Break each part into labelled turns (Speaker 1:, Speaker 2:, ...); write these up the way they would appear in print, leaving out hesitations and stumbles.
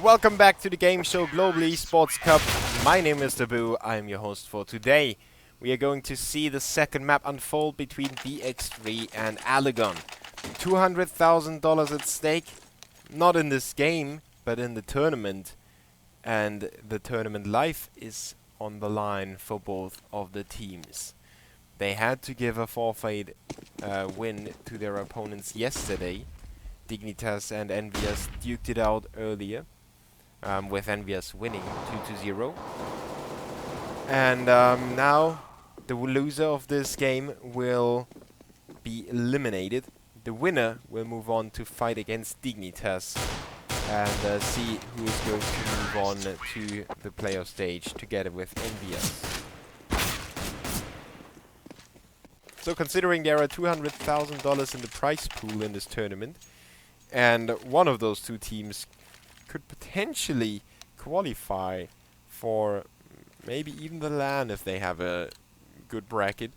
Speaker 1: Welcome back to the GameShow Global eSports Cup. My name is Taboo. I am your host for today. We are going to see the second map unfold between BX3 and AliGon. $200,000 at stake, not in this game, but in the tournament. And the tournament life is on the line for both of the teams. They had to give a forfeit win to their opponents yesterday. Dignitas and Envious duked it out earlier, with Envious winning 2-0. And now the loser of this game will be eliminated. The winner will move on to fight against Dignitas and see who is going to move on to the playoff stage together with Envious. So considering there are $200,000 in the prize pool in this tournament, and one of those two teams could potentially qualify for maybe even the LAN if they have a good bracket.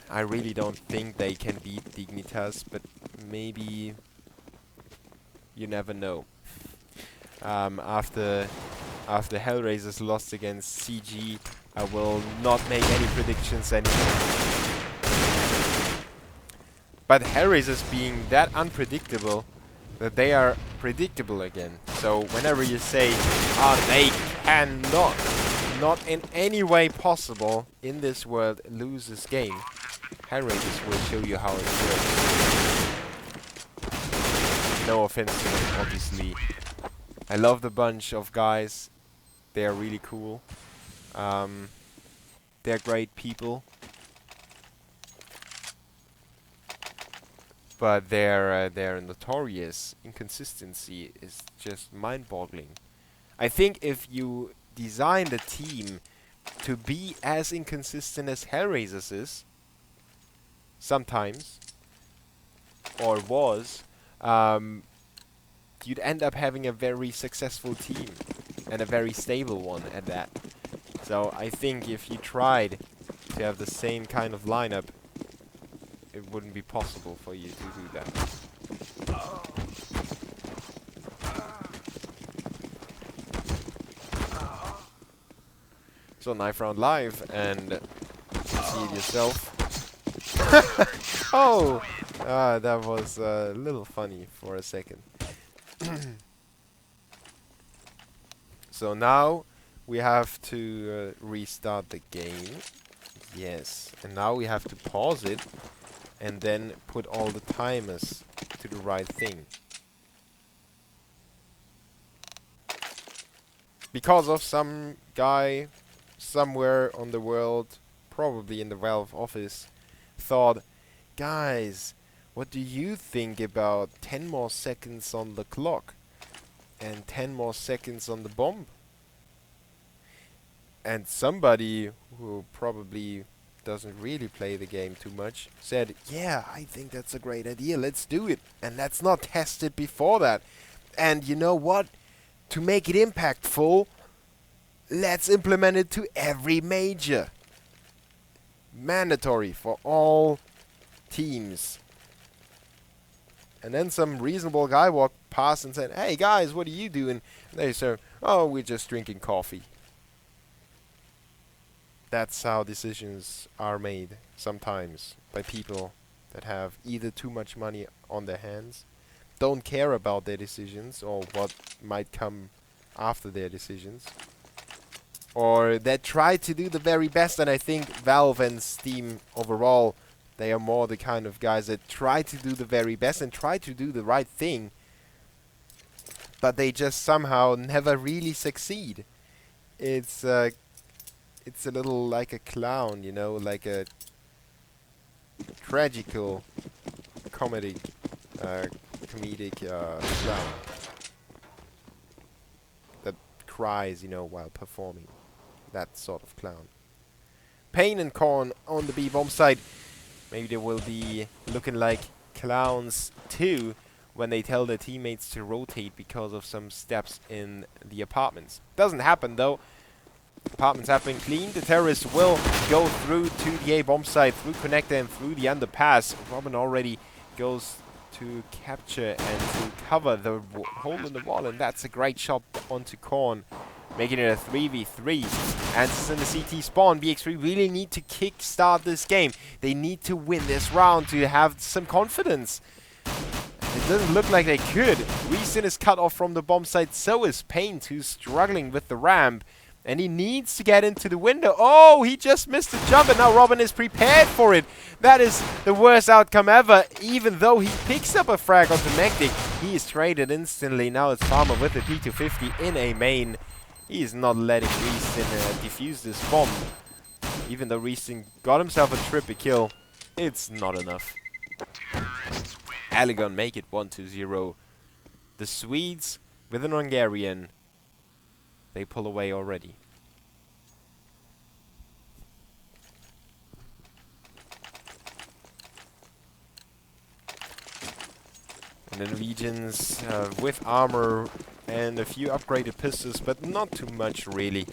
Speaker 1: I really don't think they can beat Dignitas, but maybe you never know. After Hellraisers lost against CG, I will not make any predictions anymore. But Hellraisers being that unpredictable that they are predictable again. So whenever you say, they cannot, not in any way possible in this world lose this game, Hellraisers will show you how it works. No offense to them, obviously. I love the bunch of guys. They are really cool. They're great people. But their notorious inconsistency is just mind-boggling. I think if you designed a team to be as inconsistent as Hellraisers is, sometimes, or was, you'd end up having a very successful team, and a very stable one at that. So I think if you tried to have the same kind of lineup, it wouldn't be possible for you to do that. So knife round live, and you see it yourself. Oh! That was a little funny for a second. So now we have to restart the game. Yes, and now we have to pause it and then put all the timers to the right thing. Because of some guy somewhere on the world, probably in the Valve office, thought, guys, what do you think about 10 more seconds on the clock and 10 more seconds on the bomb? And somebody who probably doesn't really play the game too much said, yeah, I think that's a great idea, let's do it, and let's not test it before that. And you know what, to make it impactful, let's implement it to every major, mandatory for all teams. And then some reasonable guy walked past and said, hey guys, what are you doing? And they said, oh, we're just drinking coffee. That's how decisions are made sometimes by people that have either too much money on their hands, don't care about their decisions or what might come after their decisions, or that try to do the very best. And I think Valve and Steam overall, they are more the kind of guys that try to do the very best and try to do the right thing, but they just somehow never really succeed. It's a little like a clown, you know, like a tragical comedic clown that cries, you know, while performing. That sort of clown. Pain and Corn on the B bomb side. Maybe they will be looking like clowns too when they tell their teammates to rotate because of some steps in the apartments. Doesn't happen though. Apartments have been cleaned. The terrorists will go through to the A bomb site, through connector and through the underpass. Robin already goes to capture and to cover the hole in the wall, and that's a great shot onto Korn, making it a 3v3. Answers in the CT spawn. BX3 really need to kickstart this game. They need to win this round to have some confidence. It doesn't look like they could. Reason is cut off from the bomb site, so is Paint, who's struggling with the ramp. And he needs to get into the window. Oh, he just missed the jump, and now Robin is prepared for it. That is the worst outcome ever. Even though he picks up a frag onto Mektic, he is traded instantly. Now it's Farmer with the P250 in a main. He is not letting Reason defuse this bomb. Even though Reason got himself a triple kill, it's not enough. AliGon make it 1-0. The Swedes with an Hungarian, they pull away already. And the Norwegians with armor and a few upgraded pistols, but not too much really.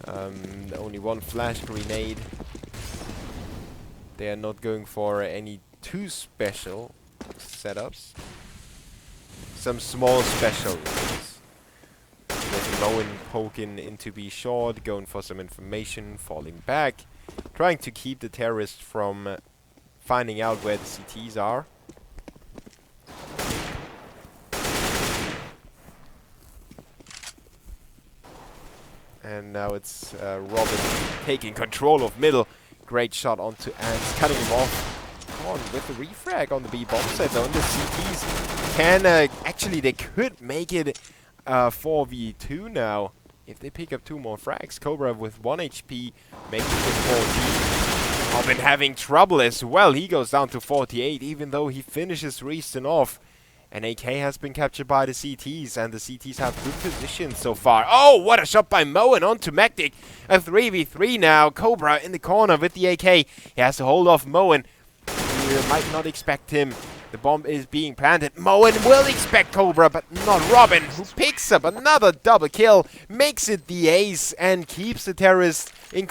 Speaker 1: Only one flash grenade. They are not going for any too special setups. Some small specials. With Moen poking into B short, going for some information, falling back, trying to keep the terrorists from finding out where the CTs are. And now it's Robin taking control of middle. Great shot onto Ants, cutting him off. On with the refrag on the B bomb site though, and the CTs can actually they could make it 4v2 now if they pick up 2 more frags. Cobra with 1 HP making it 14. Robin having trouble as well. He goes down to 48 even though he finishes Reaston off. And AK has been captured by the CTs, and the CTs have good position so far. Oh, what a shot by Moen onto Mektic. A 3v3 now. Cobra in the corner with the AK. He has to hold off Moen. You might not expect him. The bomb is being planted. Moen will expect Cobra, but not Robin, who picks up another double kill, makes it the ace, and keeps the terrorists in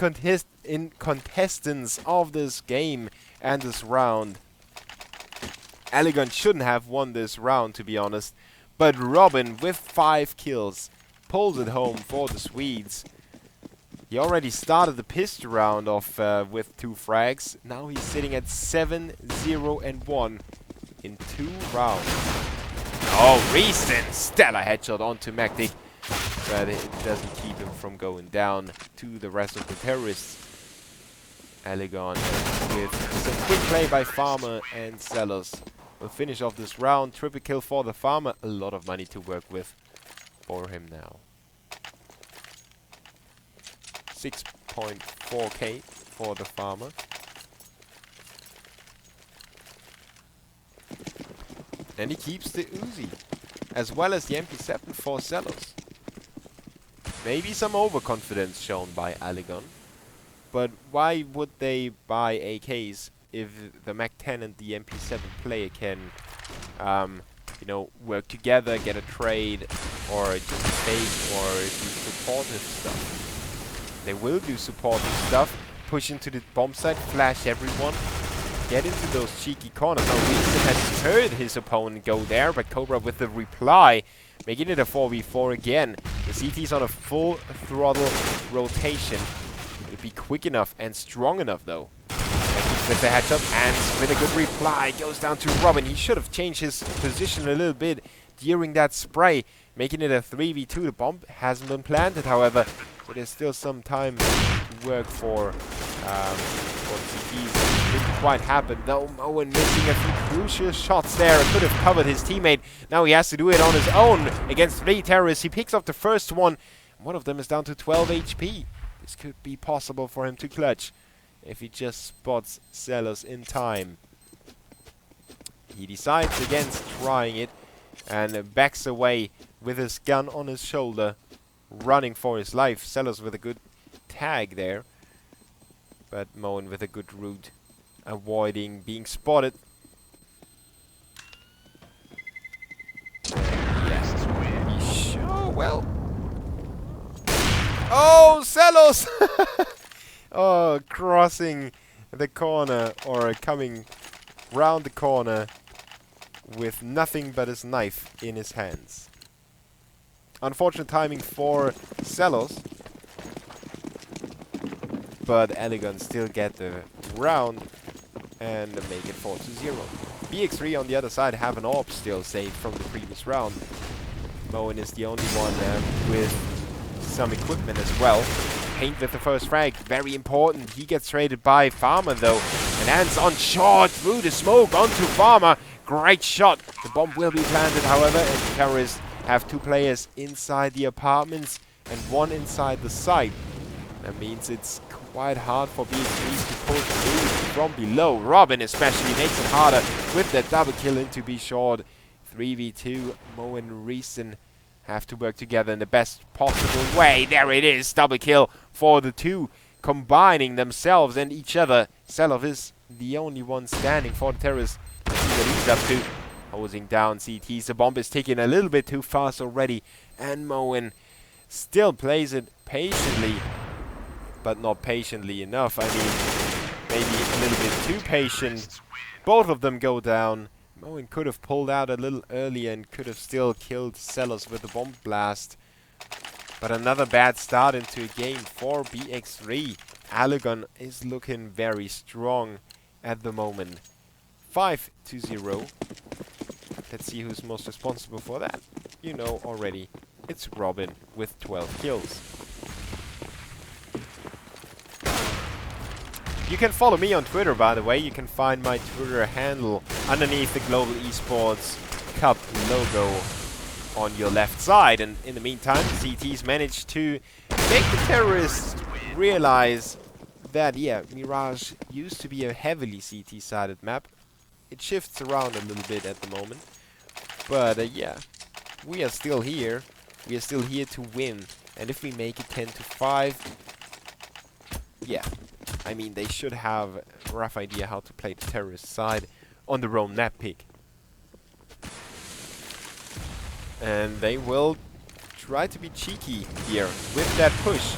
Speaker 1: contestants of this game and this round. AliGon shouldn't have won this round, to be honest, but Robin with 5 kills pulls it home for the Swedes. He already started the pistol round off with 2 frags. Now he's sitting at 7-0-1 in 2 rounds. Oh, Reason! Stellar headshot onto Mektic, but it doesn't keep him from going down to the rest of the terrorists. AliGon with some quick play by Farmer and Sellers will finish off this round. Triple kill for the Farmer. A lot of money to work with for him now. 6.4k for the Farmer. And he keeps the Uzi, as well as the MP7 for Sellers. Maybe some overconfidence shown by AliGon. But why would they buy AKs if the Mac-10 and the MP7 player can, you know, work together, get a trade, or just fake, or do supportive stuff? They will do supportive stuff, push into the bomb site, flash everyone, get into those cheeky corners. Now Reason has heard his opponent go there, but Cobra with the reply, making it a 4v4 again. The CT's on a full throttle rotation. It'll be quick enough and strong enough though. With the headshot and with a good reply goes down to Robin. He should have changed his position a little bit during that spray, making it a 3v2. The bomb hasn't been planted, however, so there's still some time to work for the CTs. Didn't quite happen though. Moen missing a few crucial shots there. Could have covered his teammate. Now he has to do it on his own against 3 terrorists. He picks up the first one. One of them is down to 12 HP. This could be possible for him to clutch if he just spots Sellers in time. He decides against trying it and backs away with his gun on his shoulder, running for his life. Sellers with a good tag there, but Moen with a good route, avoiding being spotted. Yeah. Sure, well. Oh, Sellers! Oh, crossing the corner, or coming round the corner with nothing but his knife in his hands. Unfortunate timing for Celos, but AliGon still get the round and make it 4-0. BX3 on the other side have an AWP still saved from the previous round. Moen is the only one with some equipment as well. Paint with the first frag, very important. He gets traded by Farmer though, and ends on short through the smoke onto Farmer. Great shot. The bomb will be planted, however, and the terrorists have 2 players inside the apartments and 1 inside the site. That means it's quite hard for BX3 to pull through from below. Robin especially makes it harder with that double kill into B short. 3v2, Mo and Reeson have to work together in the best possible way. There it is, double kill for the 2, combining themselves and each other. Selov is the only one standing for the terrorists. Let's see what he's up to. Hosing down CTs. The bomb is ticking a little bit too fast already, and Moen still plays it patiently, but not patiently enough. I mean, maybe a little bit too patient. Both of them go down. Moen could have pulled out a little earlier and could have still killed Celos with the bomb blast. But another bad start into a game for BX3. AliGon is looking very strong at the moment. 5-0. Let's see who's most responsible for that. You know already. It's Robin with 12 kills. You can follow me on Twitter, by the way. You can find my Twitter handle underneath the Global Esports Cup logo on your left side. And in the meantime, CT's managed to make the terrorists realize that, yeah, Mirage used to be a heavily CT-sided map. It shifts around a little bit at the moment. But, yeah, we are still here. We are still here to win. And if we make it 10-5, yeah. I mean, they should have a rough idea how to play the terrorist side on their own map pick. And they will try to be cheeky here with that push.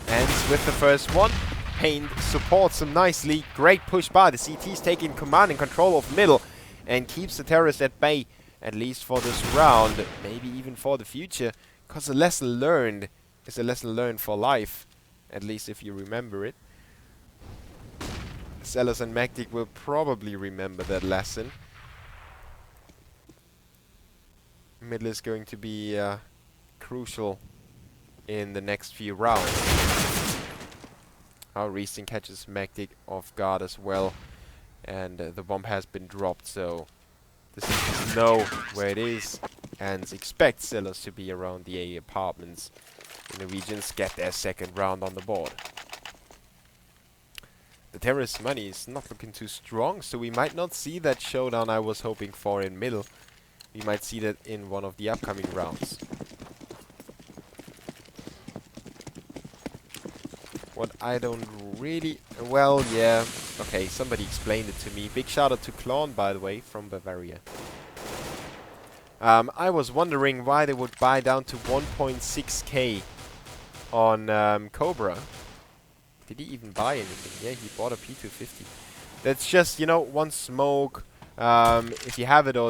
Speaker 1: Ends with the first one. Pain supports them nicely. Great push by the CTs, taking command and control of middle and keeps the terrorists at bay, at least for this round, maybe even for the future, because a lesson learned is a lesson learned for life, at least if you remember it. Sellers and Magtic will probably remember that lesson. Middle is going to be crucial in the next few rounds. Our Reeson catches Magtic off guard as well, and the bomb has been dropped, so the CTs know where it is and expect Sellers to be around the A apartments. The Norwegians get their second round on the board. The terrorist money is not looking too strong, so we might not see that showdown I was hoping for in middle. We might see that in one of the upcoming rounds. What I don't really... Well, yeah. Okay, somebody explained it to me. Big shout out to Klon, by the way, from Bavaria. I was wondering why they would buy down to 1.6k on Cobra. Did he even buy anything? Yeah, he bought a P250. That's just, you know, one smoke. If you have it or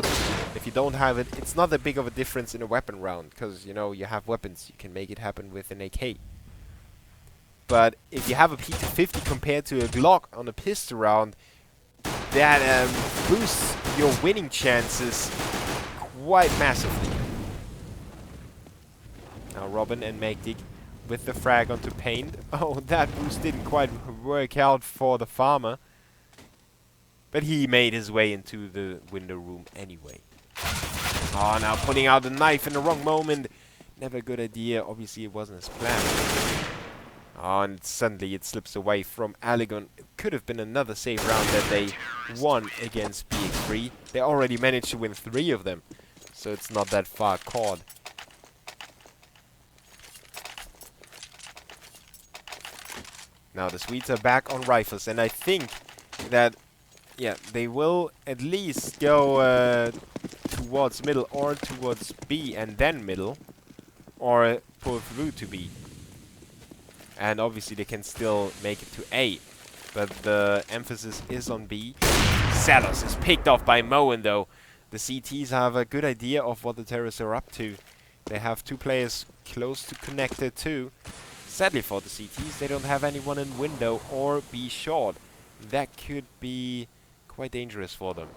Speaker 1: if you don't have it, it's not that big of a difference in a weapon round. Because, you know, you have weapons. You can make it happen with an AK. But if you have a P250 compared to a Glock on a pistol round, that boosts your winning chances quite massively. Now Robin and Magtic with the frag onto Paint. Oh, that boost didn't quite work out for the farmer. But he made his way into the window room anyway. Oh, now putting out the knife in the wrong moment. Never a good idea. Obviously, it wasn't his plan. Oh, and suddenly it slips away from AliGon. It could have been another save round that they won against BX3. They already managed to win 3 of them. So it's not that far caught. Now the Swedes are back on rifles, and I think that, yeah, they will at least go towards middle or towards B and then middle, or pull through to B. And obviously they can still make it to A, but the emphasis is on B. Salos is picked off by Moen though. The CTs have a good idea of what the terrorists are up to. They have 2 players close to connected too. Sadly for the CTs, they don't have anyone in window or B short. That could be quite dangerous for them.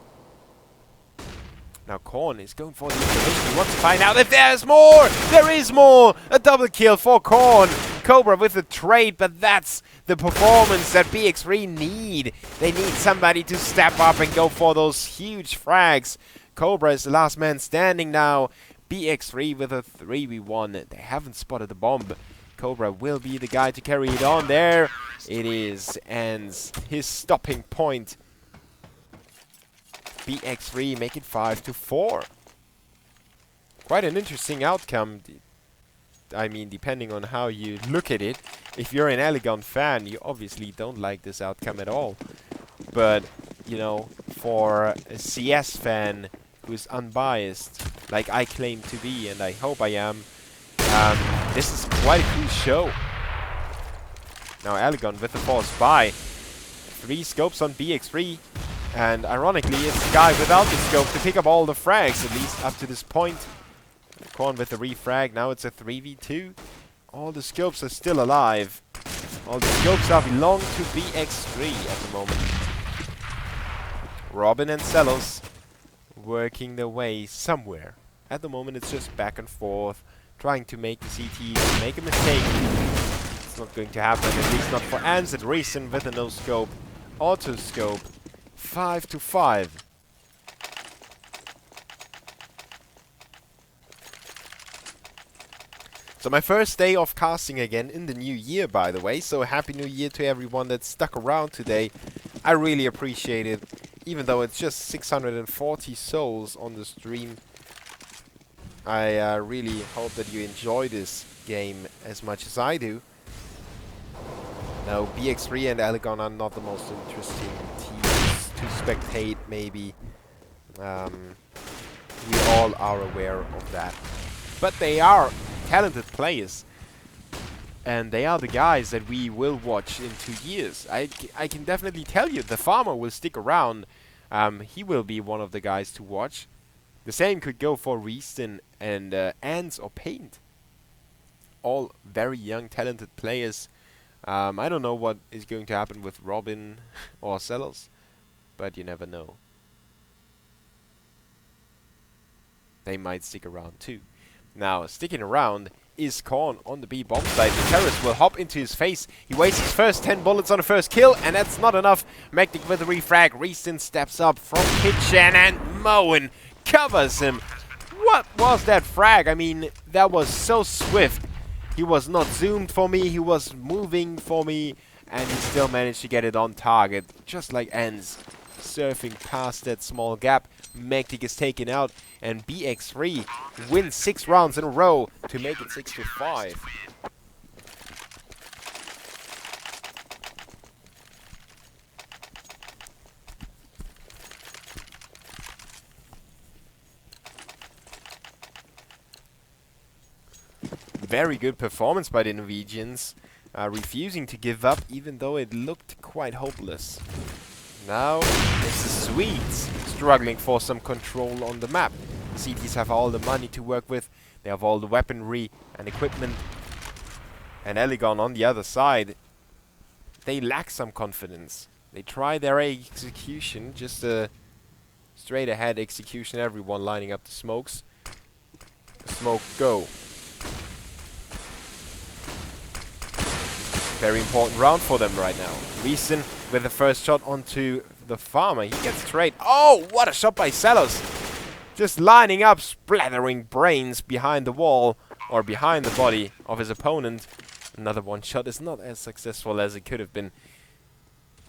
Speaker 1: Now Korn is going for the information. He wants to find out if there's more! There is more! A double kill for Korn. Cobra with the trade, but that's the performance that BX3 need. They need somebody to step up and go for those huge frags. Cobra is the last man standing now. BX3 with a 3v1. They haven't spotted the bomb. Cobra will be the guy to carry it on. There it is, and his stopping point. BX3 make it 5-4. Quite an interesting outcome. I mean, depending on how you look at it. If you're an AliGon fan, you obviously don't like this outcome at all. But, you know, for a CS fan who's unbiased, like I claim to be, and I hope I am, this is quite a cool show. Now AliGon with the force buy. 3 scopes on BX3. And ironically, it's the guy without the scope to pick up all the frags, at least up to this point. Korn with the refrag. Now it's a 3v2. All the scopes are still alive. All the scopes now belong to BX3 at the moment. Robin and Celos working their way somewhere. At the moment, it's just back and forth, trying to make the CTs make a mistake. It's not going to happen, at least not for Ans and Reason with a no-scope. Auto-scope. 5-5. So my first day of casting again in the new year, by the way. So happy new year to everyone that stuck around today. I really appreciate it. Even though it's just 640 souls on the stream. I really hope that you enjoy this game as much as I do. Now, BX3 and AliGon are not the most interesting teams to spectate, maybe. We all are aware of that. But they are talented players. And they are the guys that we will watch in 2 years. I can definitely tell you, the farmer will stick around. He will be one of the guys to watch. The same could go for Reaston and Ants or Paint. All very young, talented players. I don't know what is going to happen with Robin or Celos, but you never know. They might stick around too. Now, sticking around is Korn on the B bomb site. The terrorist will hop into his face. He wastes his first 10 bullets on the first kill, and that's not enough. Magtic with a refrag. Reaston steps up from kitchen, and Moen covers him. What was that frag? I mean, that was so swift. He was not zoomed for me, he was moving for me, and he still managed to get it on target, just like Ends. Surfing past that small gap, Magtic is taken out, and BX3 wins 6 rounds in a row to make it 6-5. Very good performance by the Norwegians, refusing to give up even though it looked quite hopeless. Now it's the Swedes struggling for some control on the map. The CTs have all the money to work with, they have all the weaponry and equipment. And AliGon on the other side, they lack some confidence. They try their execution, just a straight ahead execution, everyone lining up the smokes. Smoke, go. Very important round for them right now. Reason with the first shot onto the farmer. He gets straight. Oh, what a shot by Celos. Just lining up, splattering brains behind the wall or behind the body of his opponent. Another one shot is not as successful as it could have been.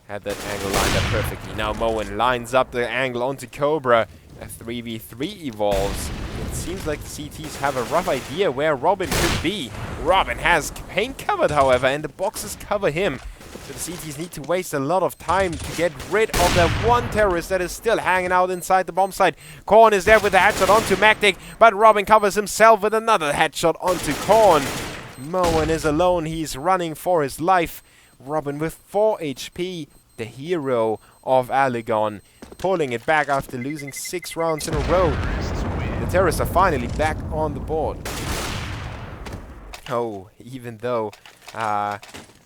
Speaker 1: Had that angle lined up perfectly. Now Moen lines up the angle onto Cobra. A 3v3 evolves. It seems like the CTs have a rough idea where Robin could be. Robin has paint covered, however, and the boxes cover him. So the CTs need to waste a lot of time to get rid of that one terrorist that is still hanging out inside the bomb site. Korn is there with a headshot onto Magtic, but Robin covers himself with another headshot onto Korn. Moen is alone. He's running for his life. Robin with 4 HP. the hero of AliGon, pulling it back after losing 6 rounds in a row. The terrorists are finally back on the board. Oh, even though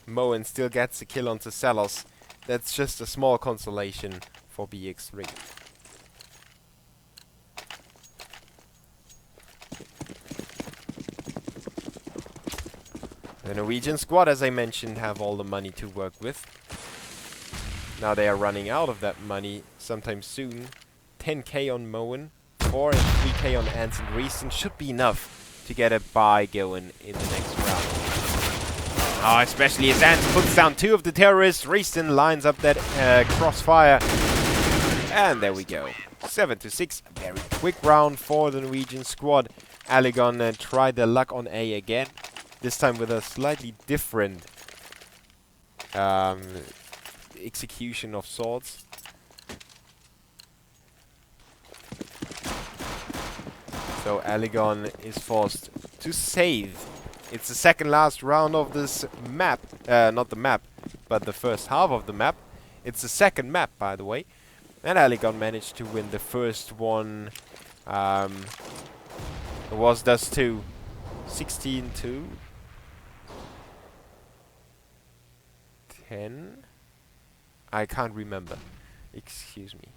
Speaker 1: Moen still gets a kill onto Celos, that's just a small consolation for BX3. The Norwegian squad, as I mentioned, have all the money to work with. Now they are running out of that money sometime soon. 10k on Moen, 4 and 3k on Ants and Reeson should be enough to get a buy going in the next round. Oh, especially as Ants puts down 2 of the terrorists. Reeson lines up that crossfire. And there we go. 7-6. A very quick round for the Norwegian squad. AliGon tried their luck on A again. This time with a slightly different execution of sorts. So AliGon is forced to save. It's the second last round of this map. Not the map, but the first half of the map. It's the second map, by the way. And AliGon managed to win the first one. It was thus 2. 16-2. 10. I can't remember. Excuse me.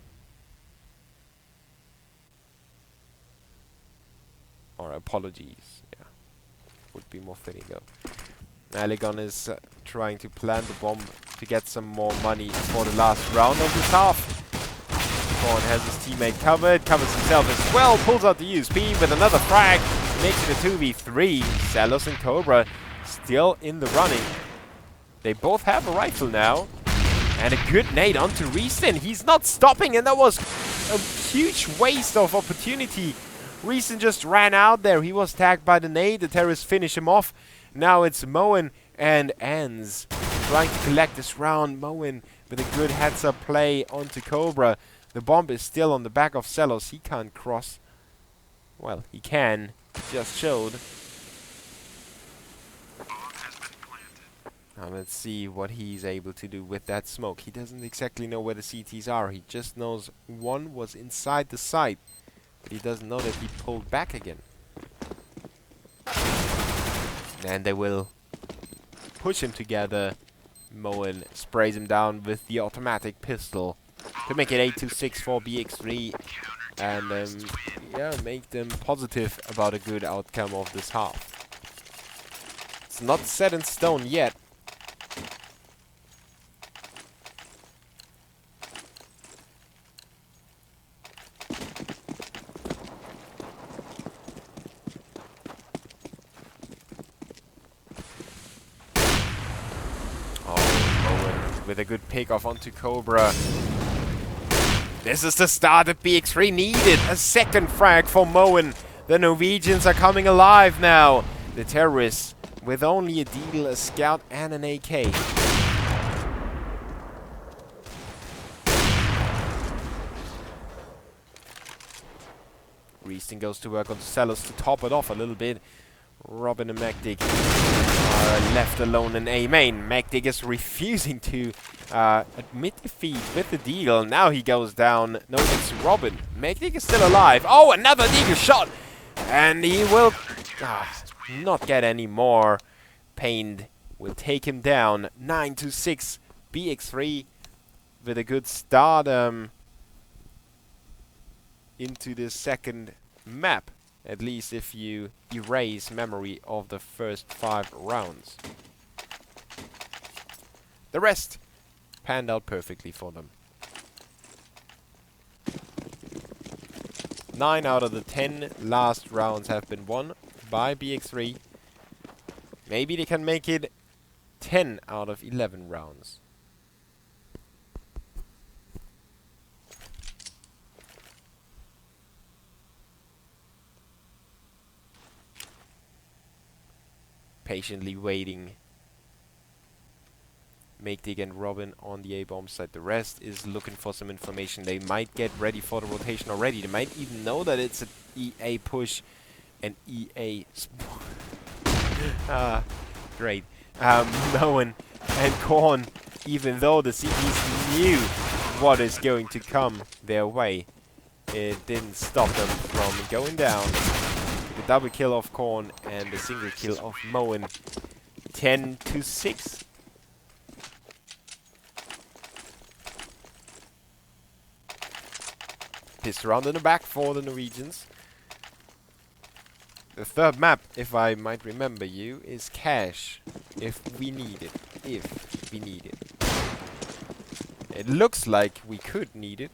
Speaker 1: Or apologies. Yeah. Would be more fitting though. AliGon is trying to plant the bomb to get some more money for the last round of this half. Korn has his teammate covered, covers himself as well, pulls out the USP with another frag, makes it a 2v3. Celos and Cobra still in the running. They both have a rifle now. And a good nade onto Reeson. He's not stopping, and that was a huge waste of opportunity. Reeson just ran out there. He was tagged by the nade. The terrorists finish him off. Now it's Moen and Enz trying to collect this round. Moen with a good heads-up play onto Cobra. The bomb is still on the back of Celos. He can't cross. Well, he can. Just showed. Now let's see what he's able to do with that smoke. He doesn't exactly know where the CTs are. He just knows one was inside the site. But he doesn't know that he pulled back again. And they will push him together. Moen sprays him down with the automatic pistol to make it 8-6 for BX3. And yeah, make them positive about a good outcome of this half. It's not set in stone yet. With a good pick off onto Cobra. This is the start that BX3 needed. A second frag for Moen. The Norwegians are coming alive now. The terrorists with only a deagle, a scout and an AK. Reeson goes to work on Celos to top it off a little bit. Robin and Magdic are left alone in A main. Magdic is refusing to admit defeat with the deagle. Now he goes down. No, it's Robin. Magdic is still alive. Oh, another deagle shot! And he will not get any more. Pained will take him down. 9-6. BX3 with a good start into the second map. At least if you erase memory of the first 5 rounds. The rest panned out perfectly for them. 9 out of the 10 last rounds have been won by BX3. Maybe they can make it 10 out of 11 rounds. Patiently waiting. Magdic and Robin on the A-bomb side. The rest is looking for some information. They might get ready for the rotation already. They might even know that it's an EA push and EA great. Moen and Korn even though the CTs knew what is going to come their way, it didn't stop them from going down. The double kill of Korn and the single kill of Moen. 10-6. Pissed around in the back for the Norwegians. The third map, if I might remember you, is Cash. If we need it. If we need it. It looks like we could need it.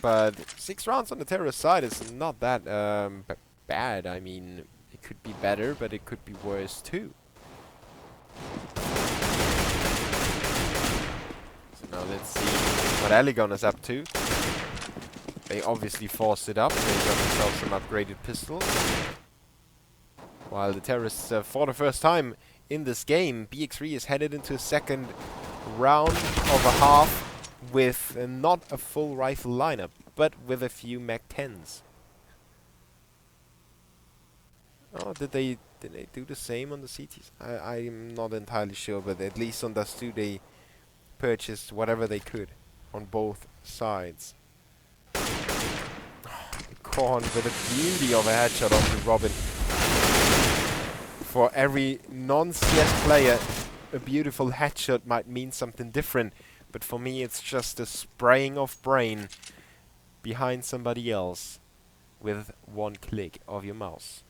Speaker 1: But 6 rounds on the terrorist side is not that bad. I mean, it could be better, but it could be worse too. So now let's see what AliGon is up to. They obviously forced it up. They got themselves some upgraded pistols. While the terrorists, for the first time in this game, BX3 is headed into a second round of a half with not a full rifle lineup, but with a few Mac-10s. Oh, did they do the same on the CTs? I'm not entirely sure, but at least on Dust 2 they purchased whatever they could on both sides. Korn with a beauty of a headshot onto Robin. For every non-CS player, a beautiful headshot might mean something different, but for me it's just a spraying of brain behind somebody else with one click of your mouse.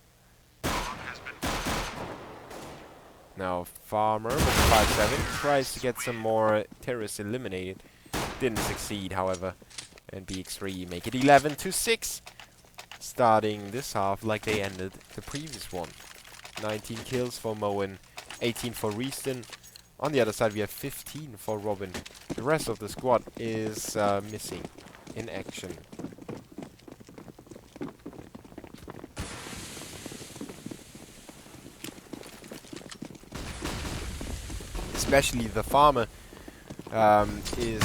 Speaker 1: Now Farmer with the 5-7 tries to get some more terrorists eliminated. Didn't succeed, however. And BX3 make it 11-6. Starting this half like they ended the previous one. 19 kills for Moen, 18 for Reaston. On the other side we have 15 for Robin. The rest of the squad is missing in action. Especially the Farmer is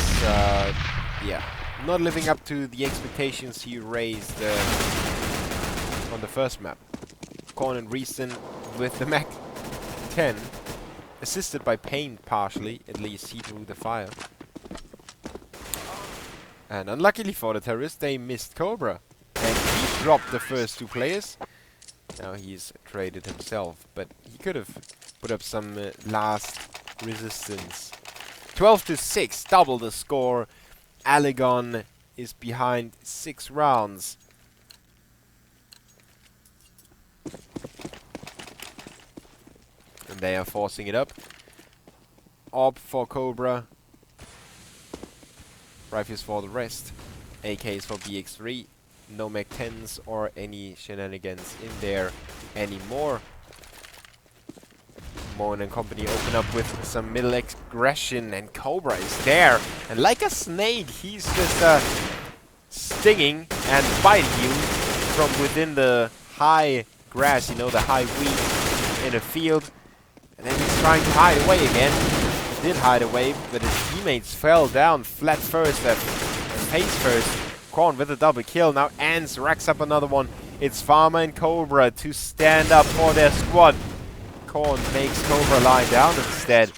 Speaker 1: not living up to the expectations he raised on the first map. Korn and Reaston with the Mac-10, assisted by Pain partially, at least he drew the fire. And unluckily for the terrorists, they missed Cobra. And he dropped the first 2 players. Now he's traded himself, but he could have put up some last resistance. 12-6, double the score. AliGon is behind 6 rounds. And they are forcing it up. Orb for Cobra. Rifles for the rest. AKs for BX3. No Mac-10s or any shenanigans in there anymore. Moen and company open up with some middle aggression, and Cobra is there. And like a snake, he's just stinging and biting you from within the high grass, you know, the high weed in a field. And then he's trying to hide away again. He did hide away, but his teammates fell down flat first, face first. Korn with a double kill. Now Ans racks up another one. It's Farmer and Cobra to stand up for their squad. Korn makes Cobra lie down instead.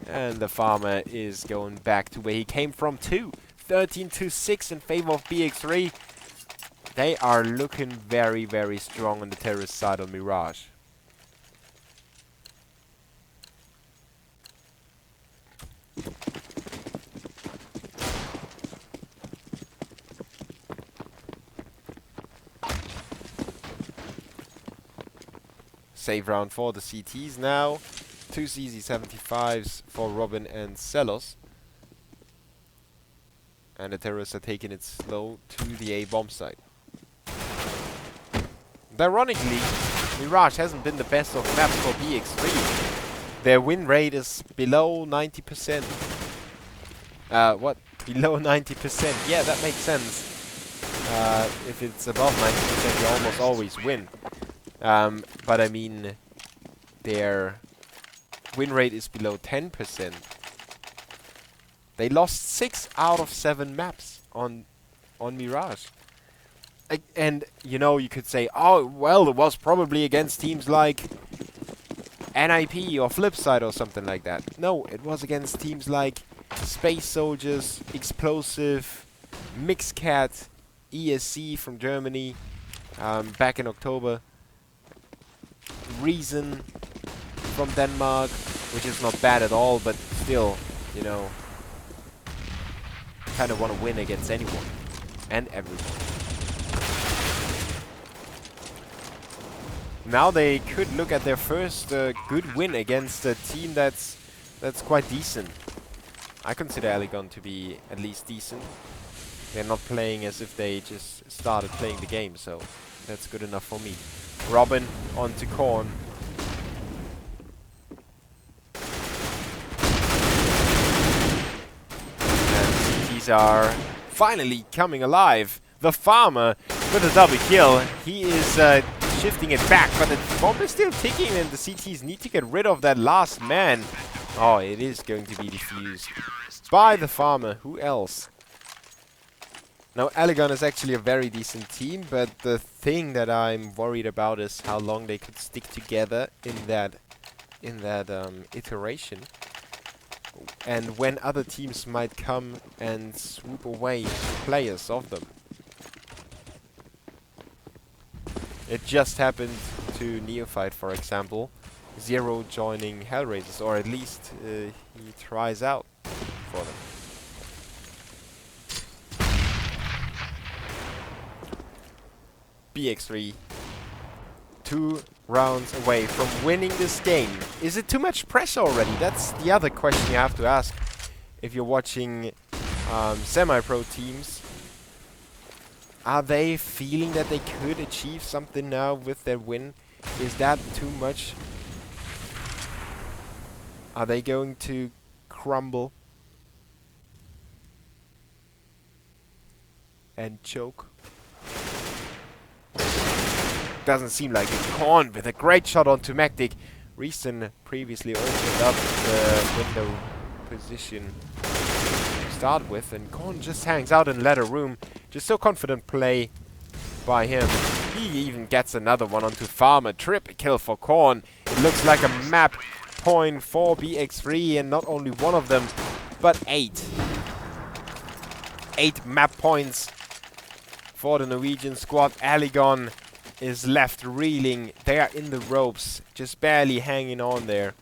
Speaker 1: And the Farmer is going back to where he came from too. 13-6 in favor of BX3. They are looking very, very strong on the terrorist side of Mirage. Save round for the CTs now. 2 CZ75s for Robin and Celos. And the terrorists are taking it slow to the A bomb site. And ironically, Mirage hasn't been the best of maps for BX3. Their win rate is below 90%. What? Below 90%? Yeah, that makes sense. If it's above 90%, you almost always win. But I mean, their win rate is below 10%. They lost 6 out of 7 maps on Mirage. And, you know, you could say, oh, well, it was probably against teams like NIP or Flipside or something like that. No, it was against teams like Space Soldiers, Explosive, Mixcat, ESC from Germany back in October, Reason from Denmark, which is not bad at all, but still, you know, kind of want to win against anyone and everyone. Now they could look at their first good win against a team that's quite decent. I consider AliGon to be at least decent. They're not playing as if they just started playing the game, so that's good enough for me. Robin onto Korn. And CTs are finally coming alive. The Farmer with a double kill. He is shifting it back, but the bomb is still ticking and the CTs need to get rid of that last man. Oh, it is going to be defused by the Farmer. Who else? Now, AliGon is actually a very decent team, but the thing that I'm worried about is how long they could stick together in that iteration, and when other teams might come and swoop away players of them. It just happened to Neophyte, for example. Zero joining Hellraisers, or at least he tries out for them. BX3, 2 rounds away from winning this game. Is it too much pressure already? That's the other question you have to ask if you're watching semi-pro teams. Are they feeling that they could achieve something now with their win? Is that too much? Are they going to crumble and choke? Doesn't seem like it. Korn with a great shot onto Mactic. Reason previously opened up the window position to start with, and Korn just hangs out in ladder room. Just so confident play by him. He even gets another one onto Farmer. Triple kill for Korn. It looks like a map point for BX3, and not only one of them, but 8. 8 map points for the Norwegian squad. AliGon is left reeling. They are in the ropes, just barely hanging on there.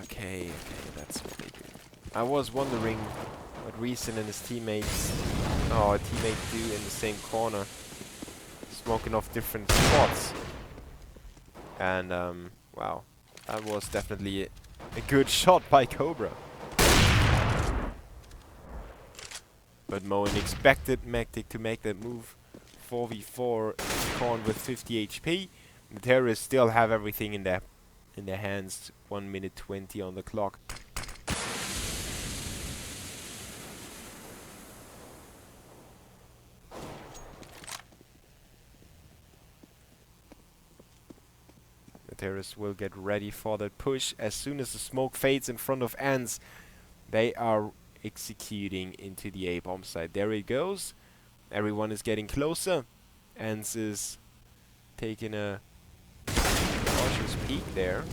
Speaker 1: Okay, that's what they do. I was wondering what Reason and his teammates do in the same corner, smoking off different spots. And wow, that was definitely a good shot by Cobra. But Moen expected Mactic to make that move. 4v4 Korn with 50 HP. The terrorists still have everything in their hands. 1 minute 20 on the clock. The terrorists will get ready for that push. As soon as the smoke fades in front of Ants, they are executing into the A bomb site. There it goes. Everyone is getting closer. Ants is taking a cautious peek there.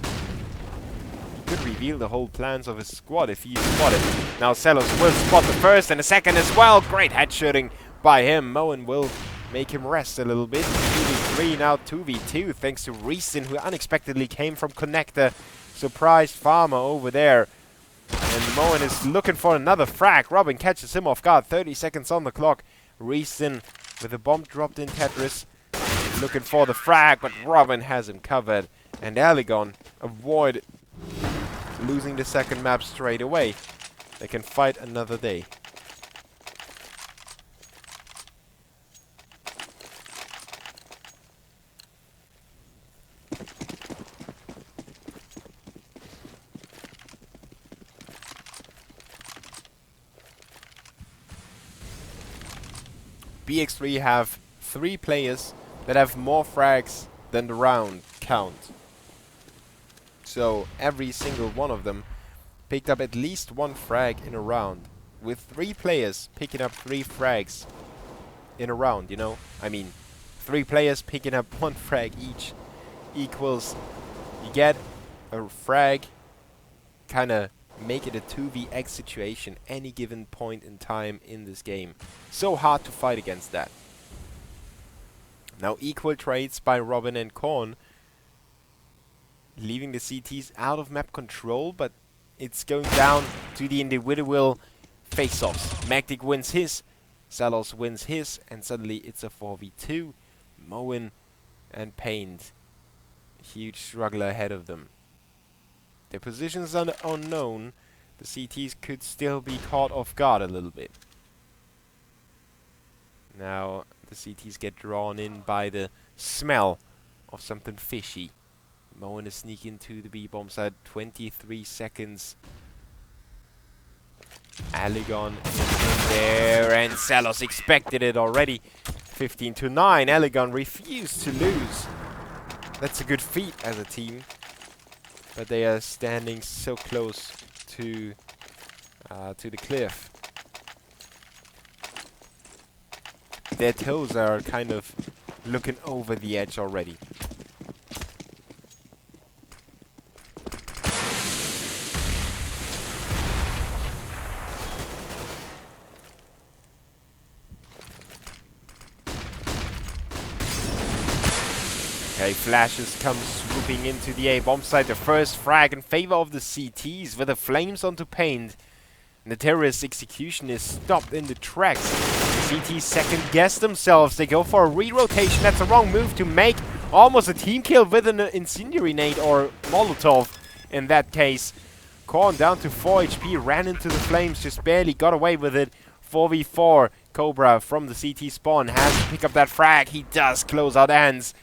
Speaker 1: He could reveal the whole plans of his squad if he spotted. Now Celos will spot the first and the second as well. Great headshooting by him. Moen will make him rest a little bit. 2v3, now 2v2 thanks to Reason, who unexpectedly came from Connector. Surprised Farmer over there. And Moen is looking for another frag. Robin catches him off guard. 30 seconds on the clock. Reason with a bomb dropped in Tetris. Looking for the frag, but Robin has him covered. And AliGon avoid losing the second map straight away. They can fight another day. BX3 have 3 players that have more frags than the round count. So every single one of them picked up at least 1 frag in a round. With 3 players picking up 3 frags in a round, you know? I mean, 3 players picking up 1 frag each equals you get a frag, kind of make it a 2vx situation any given point in time in this game. So hard to fight against that. Now equal trades by Robin and Korn, leaving the CTs out of map control, but it's going down to the individual face-offs. Magtic wins his, Salos wins his, and suddenly it's a 4v2. Moen and Paint, huge struggle ahead of them. Their positions are unknown. The CTs could still be caught off guard a little bit. Now the CTs get drawn in by the smell of something fishy. Moen is sneaking to the B-bomb side, 23 seconds. AliGon is in there, and Salos expected it already. 15-9, AliGon refused to lose. That's a good feat as a team, but they are standing so close to the cliff. Their toes are kind of looking over the edge already. Okay, flashes come swooping into the A-bomb site. The first frag in favor of the CTs with the flames onto Paint. And the terrorist execution is stopped in the tracks. The CTs second guess themselves. They go for a re-rotation. That's a wrong move to make. Almost a team kill with an incendiary nade or Molotov in that case. Korn down to 4 HP, ran into the flames, just barely got away with it. 4v4. Cobra from the CT spawn has to pick up that frag. He does close out ends.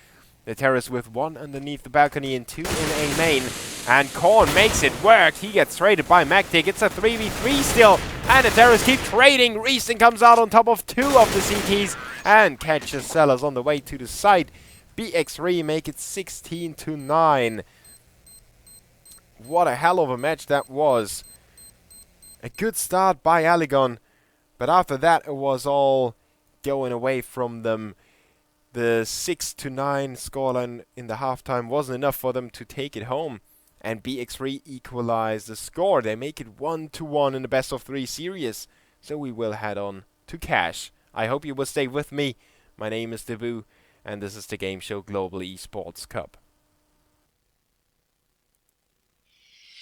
Speaker 1: The terrorist with 1 underneath the balcony and 2 in A main. And Korn makes it work. He gets traded by Magtic. It's a 3v3 still. And the terrorists keep trading. Reeston comes out on top of 2 of the CTs and catches Sellers on the way to the site. BX3 make it 16-9. What a hell of a match that was. A good start by AliGon. But after that, it was all going away from them. The 6-9 scoreline in the halftime wasn't enough for them to take it home. And BX3 equalized the score. They make it 1-1 in the best of 3 series. So we will head on to cash. I hope you will stay with me. My name is Debu, and this is the GameShow Global eSports Cup.